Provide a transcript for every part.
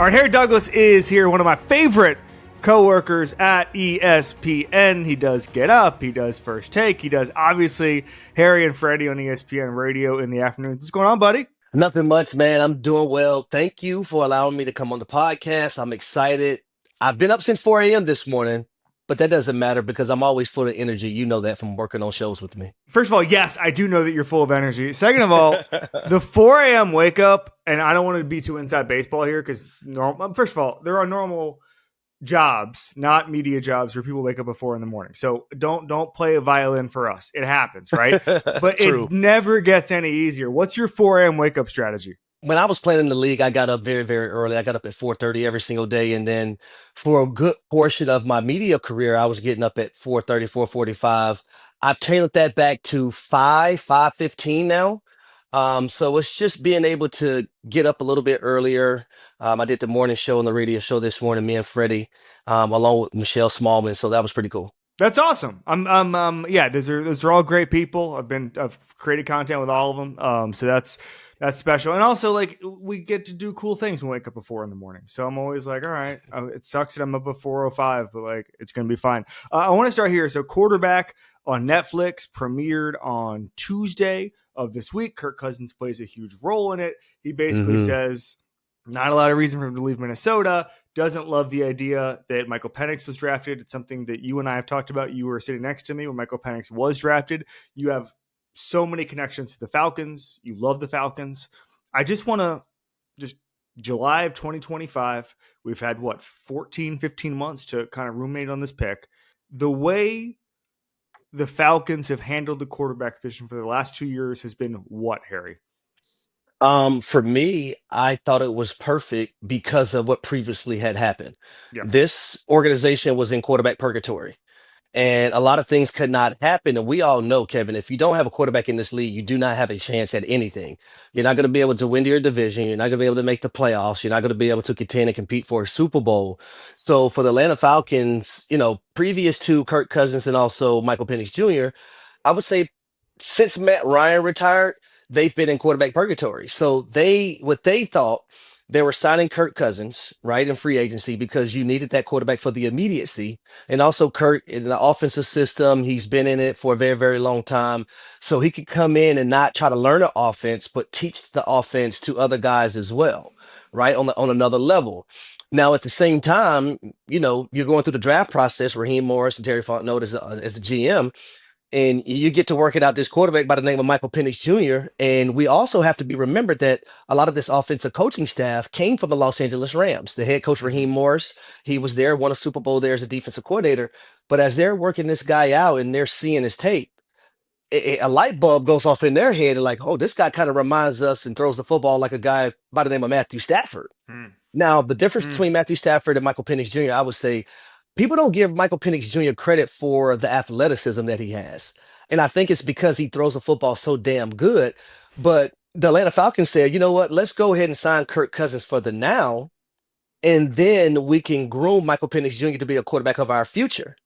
right, Harry Douglas is here, one of my favorite co-workers at ESPN. He does Get Up, he does First Take, he does, obviously, Harry and Freddie on ESPN Radio in the afternoon. What's going on, buddy? Nothing much, man. I'm doing well. Thank you for allowing me to come on the podcast. I'm excited. I've been up since 4 a.m. this morning, but that doesn't matter because I'm always full of energy. You know that from working on shows with me. First of all, yes, I do know that you're full of energy. Second of all, the 4 a.m. wake up, and I don't want to be too inside baseball here because, first of all, there are normal jobs, not media jobs, where people wake up at 4 in the morning. So don't play a violin for us. It happens, right? But True. it never gets any easier. What's your 4 a.m. wake up strategy? When I was playing in the league, I got up very, very early. I got up at 4:30 every single day. And then for a good portion of my media career, I was getting up at 4:30, 4:45. I've tailored that back to 5:15 now. So it's just being able to get up a little bit earlier. I did the morning show on the radio show this morning, me and Freddie, along with Michelle Smallman. So that was pretty cool. That's awesome. Yeah, those are all great people. I've created content with all of them. So that's special. And also, like, we get to do cool things when we wake up at 4 in the morning. So I'm always like, all right, it sucks that I'm up at 4:05, but like, it's gonna be fine. I want to start here. So, Quarterback on Netflix premiered on Tuesday of this week. Kirk Cousins plays a huge role in it. He basically Hmm. says not a lot of reason for him to leave Minnesota. Doesn't love the idea that Michael Penix was drafted. It's something that you and I have talked about. You were sitting next to me when Michael Penix was drafted. You have so many connections to the Falcons. You love the Falcons. I just want to just July of 2025. We've had 14, 15 months to kind of ruminate on this pick. The way the Falcons have handled the quarterback position for the last 2 years has been what, Harry? For me, I thought it was perfect because of what previously had happened. Yeah. This organization was in quarterback purgatory, and a lot of things could not happen. And we all know, Kevin, if you don't have a quarterback in this league, you do not have a chance at anything. You're not going to be able to win your division. You're not going to be able to make the playoffs. You're not going to be able to contend and compete for a Super Bowl. So for the Atlanta Falcons, previous to Kirk Cousins and also Michael Penix Jr., I would say since Matt Ryan retired, they've been in quarterback purgatory. So what they thought, they were signing Kirk Cousins, right, in free agency because you needed that quarterback for the immediacy. And also Kirk in the offensive system, he's been in it for a very, very long time. So he could come in and not try to learn the offense, but teach the offense to other guys as well, right, on another level. Now, at the same time, you're going through the draft process. Raheem Morris and Terry Fontenot as the GM, and you get to work it out this quarterback by the name of Michael Penix Jr. And we also have to be remembered that a lot of this offensive coaching staff came from the Los Angeles Rams. The head coach Mm-hmm. Raheem Morris, he was there, won a Super Bowl there as a defensive coordinator. But as they're working this guy out and they're seeing his tape, a light bulb goes off in their head and like, oh, this guy kind of reminds us and throws the football like a guy by the name of Matthew Stafford. Now, the difference Mm-hmm. between Matthew Stafford and Michael Penix Jr., I would say people don't give Michael Penix Jr. credit for the athleticism that he has. And I think it's because he throws the football so damn good. But the Atlanta Falcons said, you know what, let's go ahead and sign Kirk Cousins for the now. And then we can groom Michael Penix Jr. to be a quarterback of our future.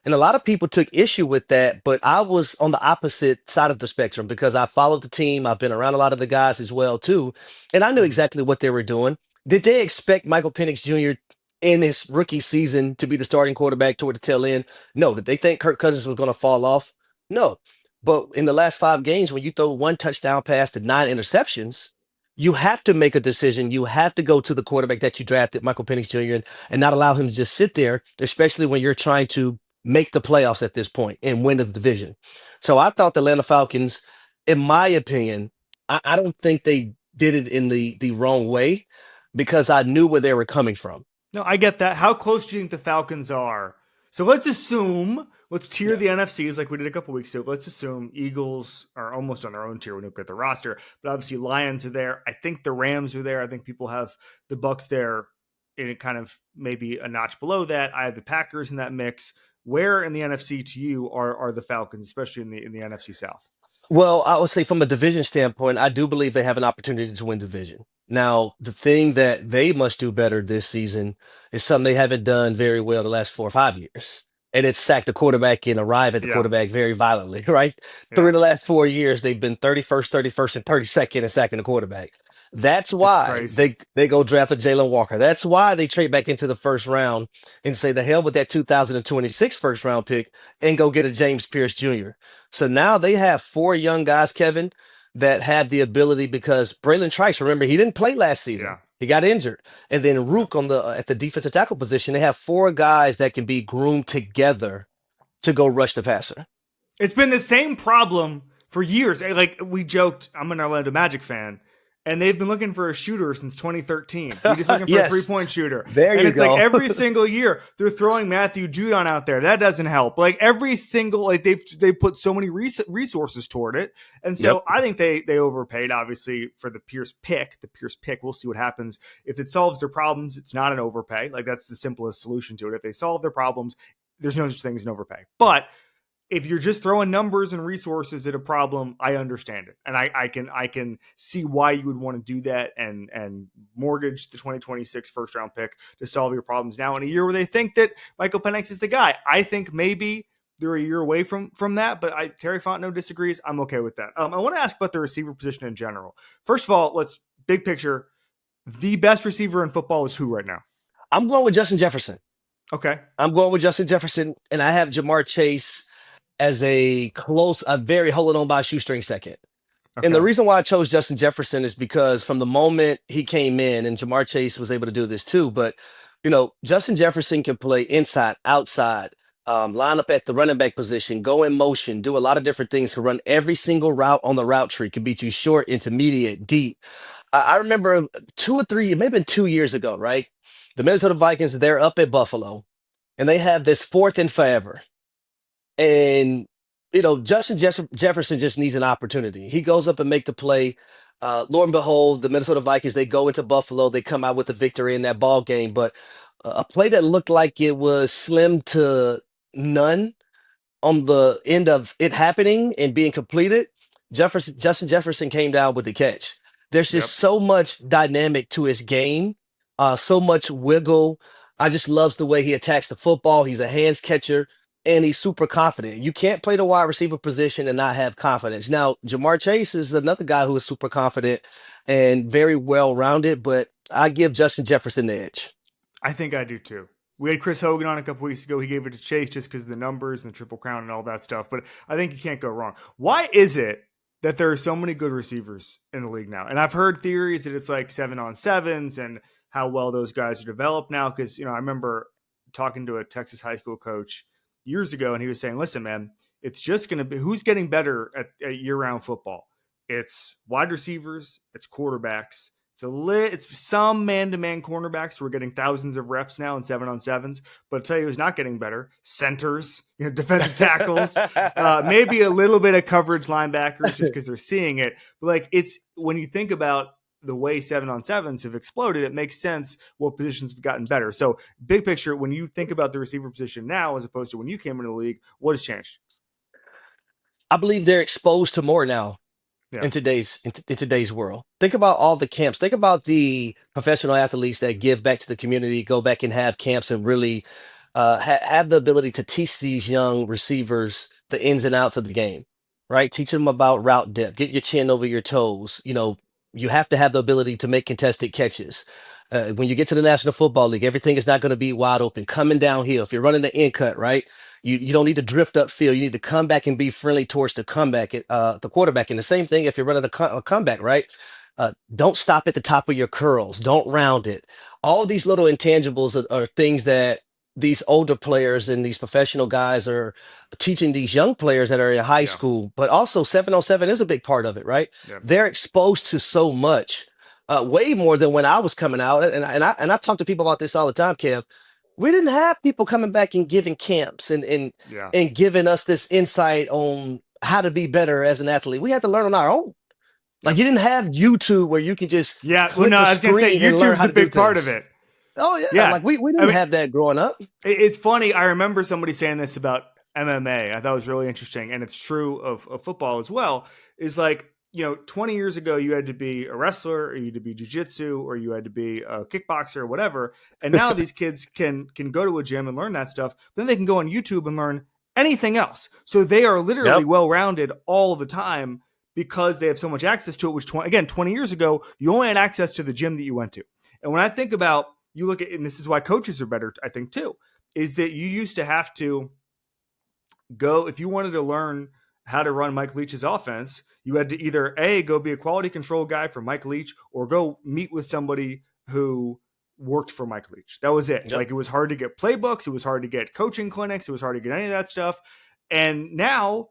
And a lot of people took issue with that, but I was on the opposite side of the spectrum because I followed the team. I've been around a lot of the guys as well too, and I knew Mm-hmm. exactly what they were doing. Did they expect Michael Penix Jr. in his rookie season to be the starting quarterback toward the tail end? No. Did they think Kirk Cousins was going to fall off? No. But in the last 5 games, when you throw one touchdown pass to 9 interceptions, you have to make a decision. You have to go to the quarterback that you drafted, Michael Penix Jr., and not allow him to just sit there, especially when you're trying to make the playoffs at this point and win the division. So I thought the Atlanta Falcons, in my opinion, I don't think they did it in the wrong way because I knew where they were coming from. No, I get that. How close do you think the Falcons are? So let's tier Yeah. the NFCs like we did a couple weeks ago. Let's assume Eagles are almost on their own tier when you look at the roster, but obviously Lions are there. I think the Rams are there. I think people have the Bucks there in a kind of maybe a notch below that. I have the Packers in that mix. Where in the NFC to you are the Falcons, especially in the NFC South? Well, I would say from a division standpoint, I do believe they have an opportunity to win division. Now, the thing that they must do better this season is something they haven't done very well the last 4 or 5 years. And it's sack the quarterback and arrive at the Yeah, quarterback very violently, right? Three yeah. of the last 4 years, they've been 31st, 31st, and 32nd in sacking the quarterback. That's It's why crazy. they go draft a Jalen Walker. That's why they trade back into the first round and say the hell with that 2026 first round pick and go get a James Pierce Jr. So now they have four young guys, Kevin, that have the ability because Braylon Trice, remember, he didn't play last season. Yeah. He got injured. And then Yeah. Rook on the at the defensive tackle position, they have four guys that can be groomed together to go rush the passer. It's been the same problem for years. Like we joked, I'm an Orlando Magic fan, and they've been looking for a shooter since 2013. We're just looking for a Yes, 3-point shooter. there And you it's like go. every single year they're throwing Matthew Judon out there. That doesn't help. Like every single they put so many resources toward it. And Yep. so I think they overpaid obviously for the Pierce pick. The Pierce pick, we'll see what happens. If it solves their problems, it's not an overpay. Like that's the simplest solution to it. If they solve their problems, there's no such thing as an overpay. But if you're just throwing numbers and resources at a problem, I understand it, and I can see why you would want to do that and mortgage the 2026 first round pick to solve your problems now in a year where they think that Michael Penix is the guy. I think maybe they're a year away from that, but Terry Fontenot disagrees. I'm okay with that. I want to ask about the receiver position in general. First of all, let's big picture. The best receiver in football is who right now? I'm going with Justin Jefferson. Okay, I'm going with Justin Jefferson, and I have Jamar Chase as a very holding on by a shoestring second. And the okay, reason why I chose Justin Jefferson is because from the moment he came in, and Jamar Chase was able to do this too, but Justin Jefferson can play inside, outside, line up at the running back position, go in motion, do a lot of different things, can run every single route on the route tree, can be too short, intermediate, deep. I remember 2 or 3, it may have been 2 years ago, right? The Minnesota Vikings, they're up at Buffalo, and they have this fourth and forever. And Justin Jefferson just needs an opportunity. He goes up and make the play. Lo and behold, the Minnesota Vikings, they go into Buffalo, they come out with a victory in that ball game. But a play that looked like it was slim to none on the end of it happening and being completed, Justin Jefferson came down with the catch. There's just yep. so much dynamic to his game, so much wiggle. I just loves the way he attacks the football. He's a hands catcher and he's super confident. You can't play the wide receiver position and not have confidence. Now, Jamar Chase is another guy who is super confident and very well rounded, but I give Justin Jefferson the edge. I think I do too. We had Chris Hogan on a couple weeks ago. He gave it to Chase just because of the numbers and the Triple Crown and all that stuff. But I think you can't go wrong. Why is it that there are so many good receivers in the league now? And I've heard theories that it's like 7-on-7s and how well those guys are developed now. Because, I remember talking to a Texas high school coach years ago, and he was saying, listen, man, it's just going to be who's getting better at year-round football. It's wide receivers, it's quarterbacks. It's some man-to-man cornerbacks who are getting thousands of reps now in 7-on-7s. But I'll tell you who's not getting better. Centers, defensive tackles, maybe a little bit of coverage linebackers just because they're seeing it. But like it's when you think about the way 7-on-7s have exploded, it makes sense what positions have gotten better. So big picture, when you think about the receiver position now as opposed to when you came into the league, what has changed? I believe they're exposed to more now Yeah. in today's world. Think about all the camps. Think about the professional athletes that give back to the community, go back and have camps and really have the ability to teach these young receivers the ins and outs of the game, right? Teach them about route depth, get your chin over your toes. You have to have the ability to make contested catches. When you get to the National Football League, everything is not going to be wide open. Coming downhill, if you're running the in cut, right? You don't need to drift upfield. You need to come back and be friendly towards the quarterback. And the same thing if you're running a comeback, right? Don't stop at the top of your curls. Don't round it. All these little intangibles are things that these older players and these professional guys are teaching these young players that are in high Yeah. school. But also 7-on-7 is a big part of it, right? Yeah. They're exposed to so much, way more than when I was coming out. And I talk to people about this all the time, Kev. We didn't have people coming back and giving camps and and Yeah. and giving us this insight on how to be better as an athlete. We had to learn on our own. Like you didn't have YouTube where you can just Yeah. Well, click no, a I was going to say screen and learn YouTube's how a to do big part of things. it. Oh yeah, Yeah. like we I didn't mean, have that growing up. it's funny. I remember somebody saying this about MMA. I thought it was really interesting, and it's true of football as well. Is like 20 years ago, you had to be a wrestler, or you had to be jujitsu, or you had to be a kickboxer, or whatever. And now these kids can go to a gym and learn that stuff. Then they can go on YouTube and learn anything else. So they are literally Yep. well rounded all the time. because they have so much access to it, which, again, 20 years ago, you only had access to the gym that you went to. And when I think about, you look at, and this is why coaches are better, I think, too, is that you used to have to go, if you wanted to learn how to run Mike Leach's offense, you had to either go be a quality control guy for Mike Leach or go meet with somebody who worked for Mike Leach. That was it. Yep. Like, it was hard to get playbooks. It was hard to get coaching clinics. It was hard to get any of that stuff. And now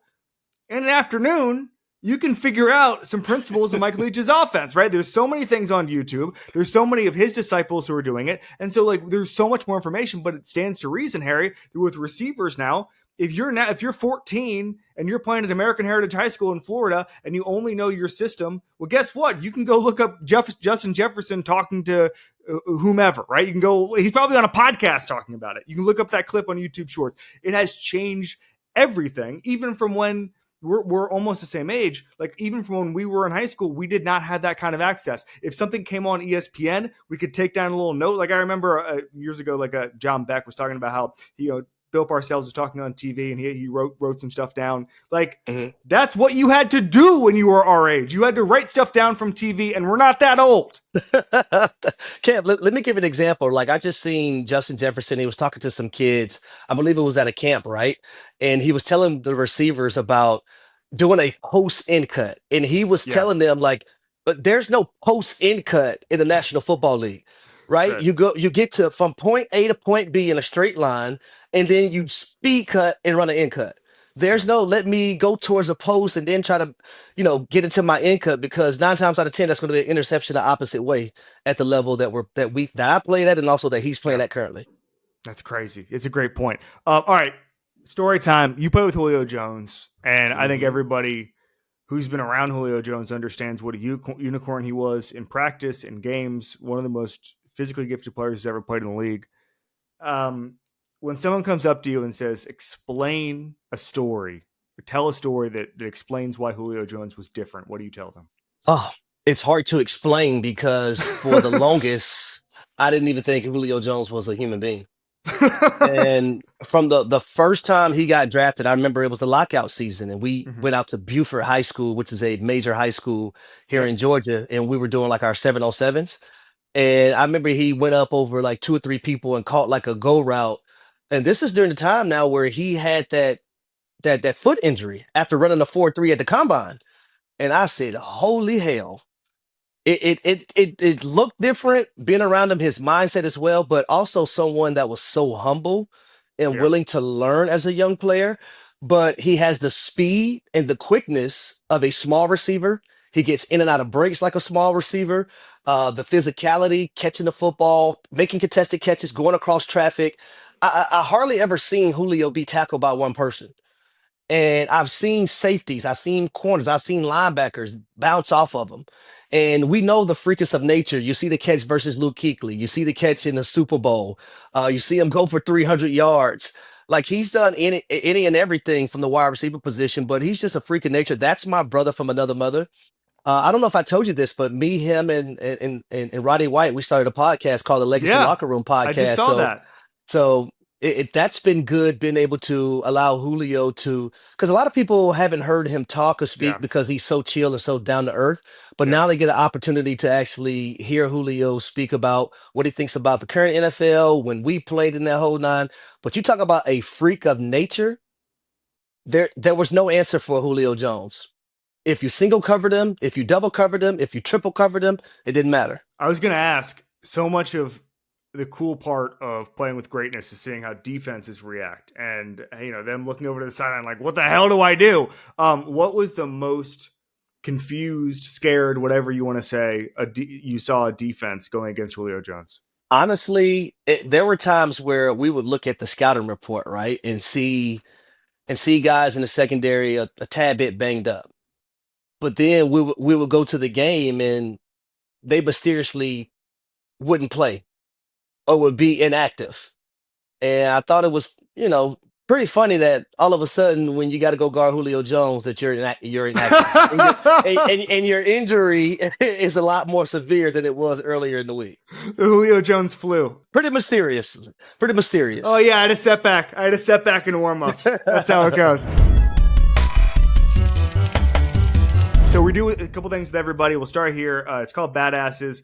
in an afternoon, you can figure out some principles of Mike Leach's offense, right? There's so many things on YouTube. There's so many of his disciples who are doing it. And so, like, there's so much more information, but it stands to reason, Harry, that with receivers now, if you're 14 and you're playing at American Heritage High School in Florida and you only know your system, well, guess what? You can go look up Justin Jefferson talking to whomever, right? You can go, he's probably on a podcast talking about it. You can look up that clip on YouTube Shorts. It has changed everything, even from when we're almost the same age. Like, even from when we were in high school, we did not have that kind of access. If something came on ESPN, we could take down a little note. Like, I remember years ago, like John Beck was talking about how, Bill Parcells was talking on TV and he wrote some stuff down. Like, That's what you had to do when you were our age. You had to write stuff down from TV, and we're not that old. Kev, let me give an example. Like, I just seen Justin Jefferson. He was talking to some kids. I believe it was at a camp, right? And he was telling the receivers about doing a post in cut. And he was telling them, like, but there's no post in cut in the National Football League. Right? You get to from point A to point B in a straight line, and then you speed cut and run an in cut. There's no let me go towards a post and then try to, get into my in cut, because 9 times out of 10 that's going to be an interception the opposite way at the level that I played at, and also that he's playing at currently. That's crazy. It's a great point. All right, story time. You play with Julio Jones, and I think everybody who's been around Julio Jones understands what a unicorn he was in practice, in games, one of the most physically gifted players who's ever played in the league. When someone comes up to you and says, explain a story, or tell a story that explains why Julio Jones was different, what do you tell them? Oh, it's hard to explain, because for the longest, I didn't even think Julio Jones was a human being. And from the first time he got drafted, I remember it was the lockout season, and we went out to Buford High School, which is a major high school here in Georgia, and we were doing like our 7-on-7s. And I remember he went up over like 2 or 3 people and caught like a go route. And this is during the time now where he had that foot injury after running a 4.3 at the combine. And I said, holy hell. It looked different being around him, his mindset as well, but also someone that was so humble and willing to learn as a young player. But he has the speed and the quickness of a small receiver. He gets in and out of breaks like a small receiver. The physicality, catching the football, making contested catches, going across traffic. I hardly ever seen Julio be tackled by one person. And I've seen safeties, I've seen corners, I've seen linebackers bounce off of him. And we know the freakness of nature. You see the catch versus Luke Kuechly. You see the catch in the Super Bowl. You see him go for 300 yards. Like, he's done any and everything from the wide receiver position, but he's just a freak of nature. That's my brother from another mother. I don't know if I told you this, but me, him, and Roddy White, we started a podcast called the Legacy Locker Room Podcast. I just saw that. So that's been good, being able to allow Julio to, because a lot of people haven't heard him talk or speak because he's so chill and so down to earth. But now they get an opportunity to actually hear Julio speak about what he thinks about the current NFL, when we played in that whole 9. But you talk about a freak of nature. There was no answer for Julio Jones. If you single covered him, if you double covered him, if you triple covered him, it didn't matter. I was going to ask, so much of the cool part of playing with greatness is seeing how defenses react, and them looking over to the sideline like, what the hell do I do? What was the most confused, scared, whatever you want to say, you saw a defense going against Julio Jones? Honestly, there were times where we would look at the scouting report, right, and see guys in the secondary a tad bit banged up. But then we would go to the game and they mysteriously wouldn't play or would be inactive. And I thought it was, pretty funny that all of a sudden when you got to go guard Julio Jones, that you're inactive. and your injury is a lot more severe than it was earlier in the week. The Julio Jones flu. Pretty mysterious. Oh, yeah, I had a setback. in warm-ups. That's how it goes. So we do a couple things with everybody. We'll start here. It's called Badasses.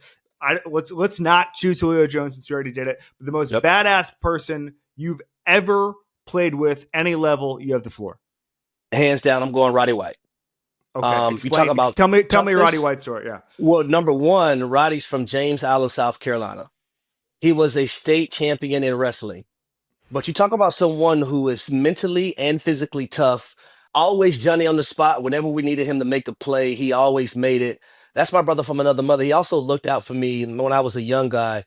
Let's not choose Julio Jones since we already did it. But the most badass person you've ever played with, any level, you have the floor. Hands down, I'm going Roddy White. Okay, you talk about tell me Roddy White's story. Yeah. Well, number one, Roddy's from James Island, South Carolina. He was a state champion in wrestling. But you talk about someone who is mentally and physically tough, always Johnny on the spot. Whenever we needed him to make a play, he always made it. That's my brother from another mother. He also looked out for me when I was a young guy,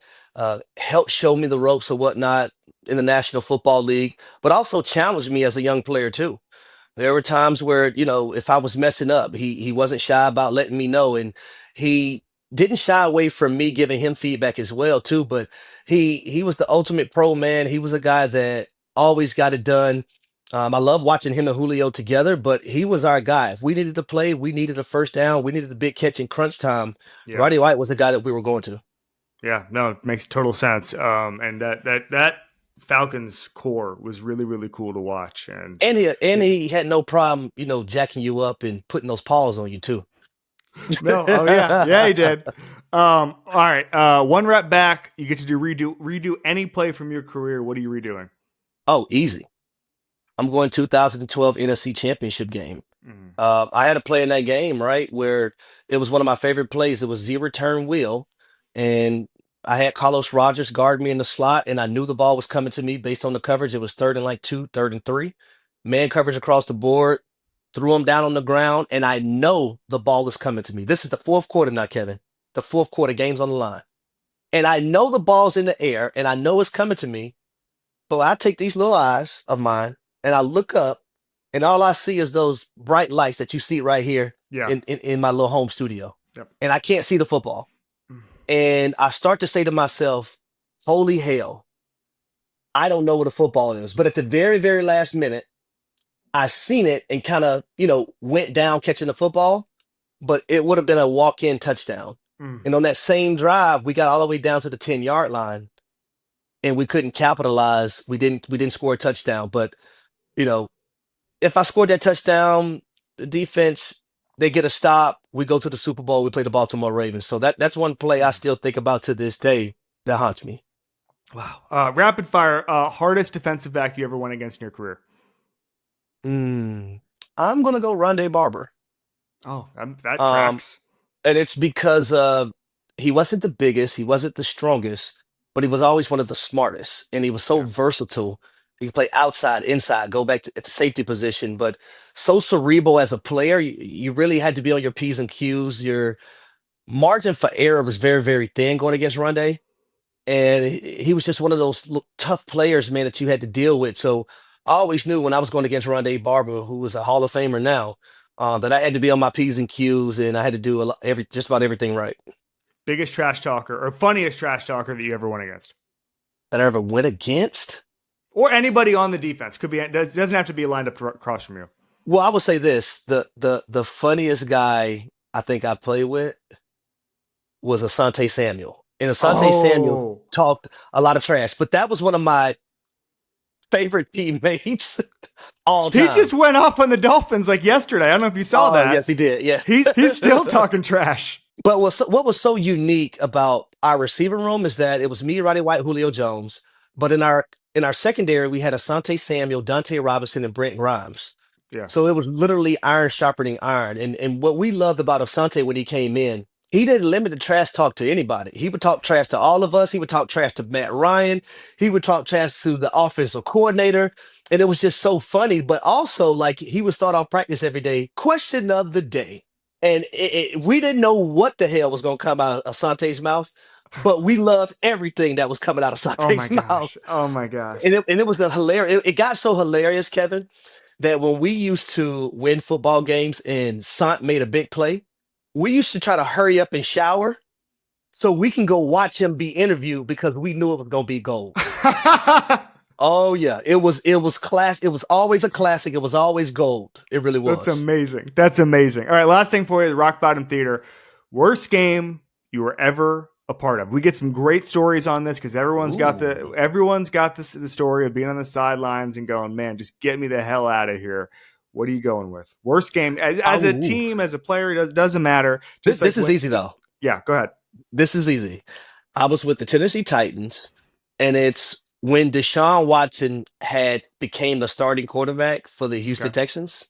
helped show me the ropes or whatnot in the National Football League, but also challenged me as a young player too. There were times where, if I was messing up, he wasn't shy about letting me know. And he didn't shy away from me giving him feedback as well, too. But he was the ultimate pro, man. He was a guy that always got it done. I love watching him and Julio together, but he was our guy. If we needed to play, we needed a first down, we needed a big catch in crunch time. Yeah. Roddy White was the guy that we were going to. Yeah, no, it makes total sense. And that Falcons core was really, really cool to watch. And he had no problem, jacking you up and putting those paws on you too. No, oh yeah, he did. All right, one rep back. You get to redo any play from your career. What are you redoing? Oh, easy. I'm going 2012 NFC Championship game. Mm-hmm. I had a play in that game, right, where it was one of my favorite plays. It was zero return wheel, and I had Carlos Rogers guard me in the slot, and I knew the ball was coming to me based on the coverage. It was 3rd and 2, 3rd and 3. Man coverage across the board, threw him down on the ground, and I know the ball was coming to me. This is the fourth quarter now, Kevin. The fourth quarter, game's on the line. And I know the ball's in the air, and I know it's coming to me, but I take these little eyes of mine, and I look up, and all I see is those bright lights that you see right here in my little home studio. Yep. And I can't see the football. And I start to say to myself, holy hell, I don't know what a football is. But at the very, very last minute, I seen it and kind of, went down catching the football, but it would have been a walk-in touchdown. And on that same drive, we got all the way down to the 10-yard line, and we couldn't capitalize. We didn't score a touchdown. But, if I scored that touchdown, the defense, they get a stop. We go to the Super Bowl. We play the Baltimore Ravens. So that's one play I still think about to this day that haunts me. Wow. Rapid fire, hardest defensive back you ever went against in your career? I'm going to go Rondé Barber. Oh, that tracks. And it's because he wasn't the biggest. He wasn't the strongest, but he was always one of the smartest. And he was so versatile. He could play outside, inside, go back at the safety position, but so cerebral as a player, you really had to be on your P's and Q's. Your margin for error was very, very thin going against Rondé. And he was just one of those tough players, man, that you had to deal with. So I always knew when I was going against Rondé Barber, who was a Hall of Famer now, that I had to be on my P's and Q's, and I had to do just about everything right. Biggest trash talker or funniest trash talker that you ever went against? That I ever went against? Or anybody on the defense. Doesn't have to be lined up across from you. Well, I would say this. The funniest guy I think I played with was Asante Samuel. And Asante Samuel talked a lot of trash, but that was one of my favorite teammates all time. He just went off on the Dolphins like yesterday. I don't know if you saw that. Yes, he did. Yeah. He's still talking trash. But what was so unique about our receiver room is that it was me, Roddy White, Julio Jones. But in our secondary, we had Asante Samuel, Dante Robinson, and Brent Grimes. Yeah. So it was literally iron sharpening iron. And what we loved about Asante when he came in, he didn't limit the trash talk to anybody. He would talk trash to all of us. He would talk trash to Matt Ryan. He would talk trash to the offensive coordinator. And it was just so funny. But also, like, he would start off practice every day, question of the day. And we didn't know what the hell was going to come out of Asante's mouth, but we loved everything that was coming out of Asante's mouth. Oh, my gosh. And it was hilarious. It got so hilarious, Kevin, that when we used to win football games and Sant made a big play, we used to try to hurry up and shower so we can go watch him be interviewed because we knew it was going to be gold. Oh, yeah. It was class. It was always a classic. It was always gold. It really was. That's amazing. All right, last thing for you, the Rock Bottom Theater. Worst game you were ever a part of. We get some great stories on this because everyone's got the story of being on the sidelines and going, man, just get me the hell out of here. What are you going with? Worst game as a Oh, team, as a player, it doesn't matter. Just like this is easy though. yeah, go ahead. This is easy. I was with the Tennessee Titans, and it's when Deshaun Watson had became the starting quarterback for the Houston Okay. Texans,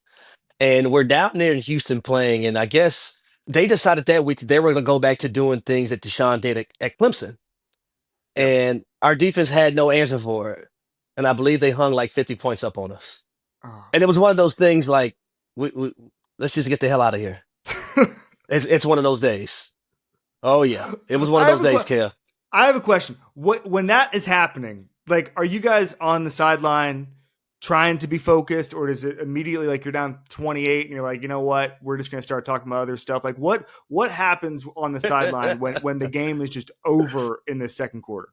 and we're down there in Houston playing, and I guess they decided that week they were going to go back to doing things that Deshaun did at Clemson, Yep. and our defense had no answer for it, and I believe they hung like 50 points up on us, Oh. and it was one of those things like we let's just get the hell out of here. It's one of those days. Oh yeah, it was one of those days, Kev. I have a question. When that is happening, like, are you guys on the sideline trying to be focused, or does it immediately like you're down 28 and you're like, you know what, we're just going to start talking about other stuff? Like, what happens on the sideline when the game is just over in the second quarter?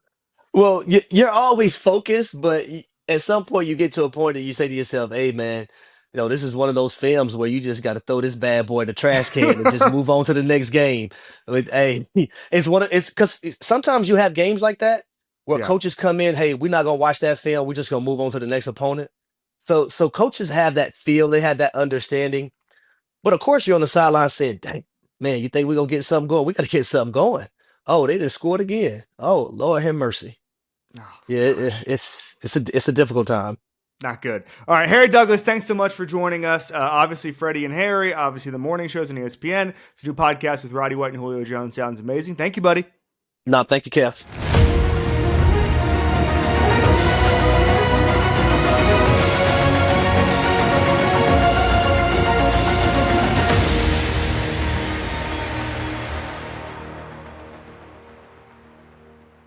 Well, you're always focused, but at some point you get to a point that you say to yourself, "Hey, man, this is one of those films where you just got to throw this bad boy in the trash can and just move on to the next game." Hey, it's because sometimes you have games like that where Yeah. coaches come in, "Hey, we're not gonna watch that film. We're just gonna move on to the next opponent." So coaches have that feel, they have that understanding. But of course, you're on the sideline saying, "Dang, man, you think we're gonna get something going? We got to get something going." Oh, they just scored again. Oh, Lord have mercy. Oh, Yeah, gosh. it's a difficult time. Not good. All right, Harry Douglas, thanks so much for joining us. Obviously, Freddie and Harry, obviously the morning shows on ESPN. To do podcasts with Roddy White and Julio Jones sounds amazing. Thank you, buddy. No, thank you, Kev.